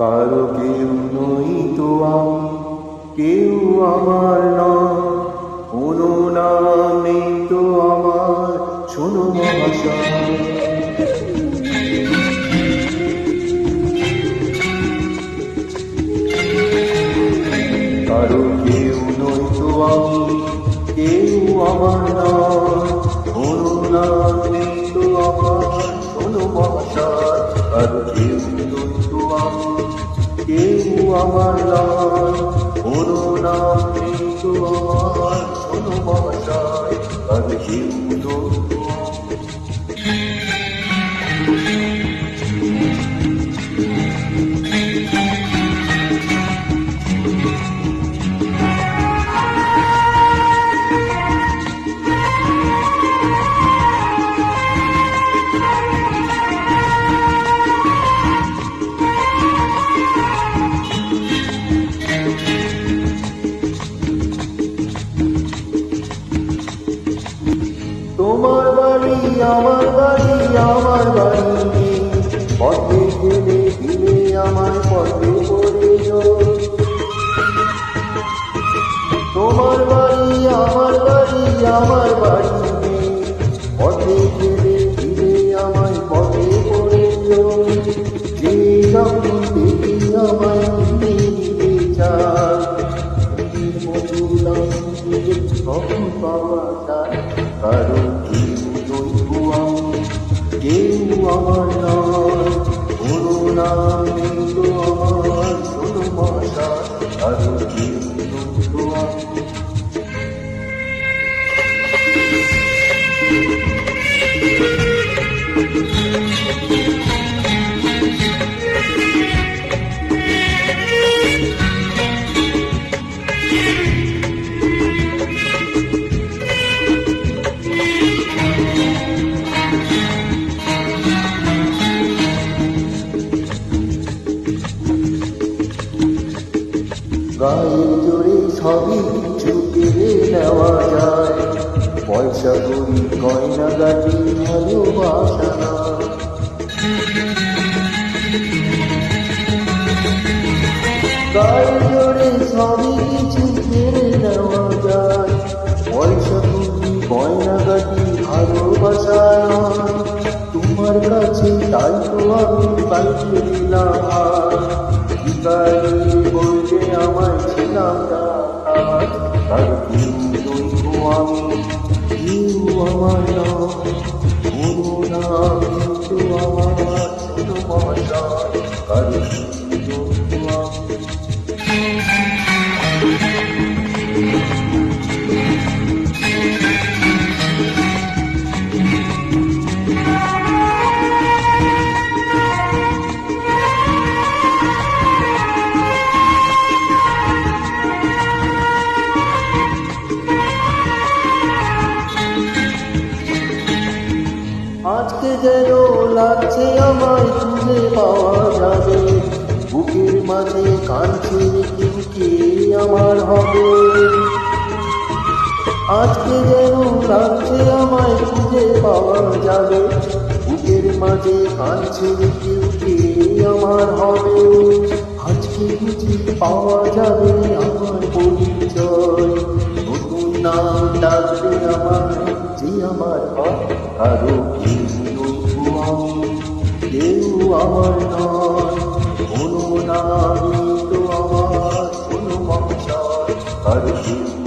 কারো কেউ নই তো আমি, কেউ আমার নয়, কোনো নাম নেই তো আমার, শোনো মহাশয়। কারো কেউ নই তো আমি, কেউ আমার নয়, কোনো নাম নেই তো আমার, শোনো মহাশয়। কারো কেউ নই তো আমি, কেউ আমার নয়, কোনো নাম নেই তো আমার, শোনো মহাশয়। কারো কেউ নই তো তোমার বাড়ি আমার বাড়ি, আমার বাড়ি নেই, পথে গেলে দিলে আমায় পথে পড়িল। তোমার বাড়ি আমার বাড়ি, আমার বাড়ি নেই, পথে গেলে দিলে আমায় পথে পড়িল। যে যখন দেখি আমায় দিতে চায়, তখন পাওয়া যায়। কারণ কেউ নই তো আমি, কেউ আমার নয়, কোনো নাম নেই তো আমার, শোনো মহাশয়। কারণ কেউ নই তো আমি। গায়ের জোরে সবই কিছু কেড়ে নেওয়া যায়, পয়সা করি গয়না গাটি ভালোবাসা না। গায়ের জোরে সবই কিছু কেড়ে নেওয়া যায়, পয়সা করি গয়না গাটি ভালোবাসা না। তোমার কাছে তাই তো আমি পাইতে দিলাম আর, বলতে আমায় ছিলাম না। আর কেউ নই তো আমি, কেউ আমার নয়, কোনো নাম নেই তো আমার, শোনো মহাশয়। আর কেউ নই তো আমি। আজকে যেন লাগছে আমায় খুঁজে পাওয়া যাবে, বুকের মাঝে কাঁদছে কেউ কে আমার হবে। আজকে যেন লাগছে আমায় খুঁজে পাওয়া যাবে, বুকের মাঝে কাঁদছে কেউ কে আমার হবে। আজকে বুঝি পাওয়া যাবে আমার পরিচয়, নতুন নাম ডাকবে আমায় যে আমার হয়। কারো কেউ নই তো আমি, কেউ আমার নয়, কোনো নাম নেই তো আমার, শোনো মহাশয়। কারো কেউ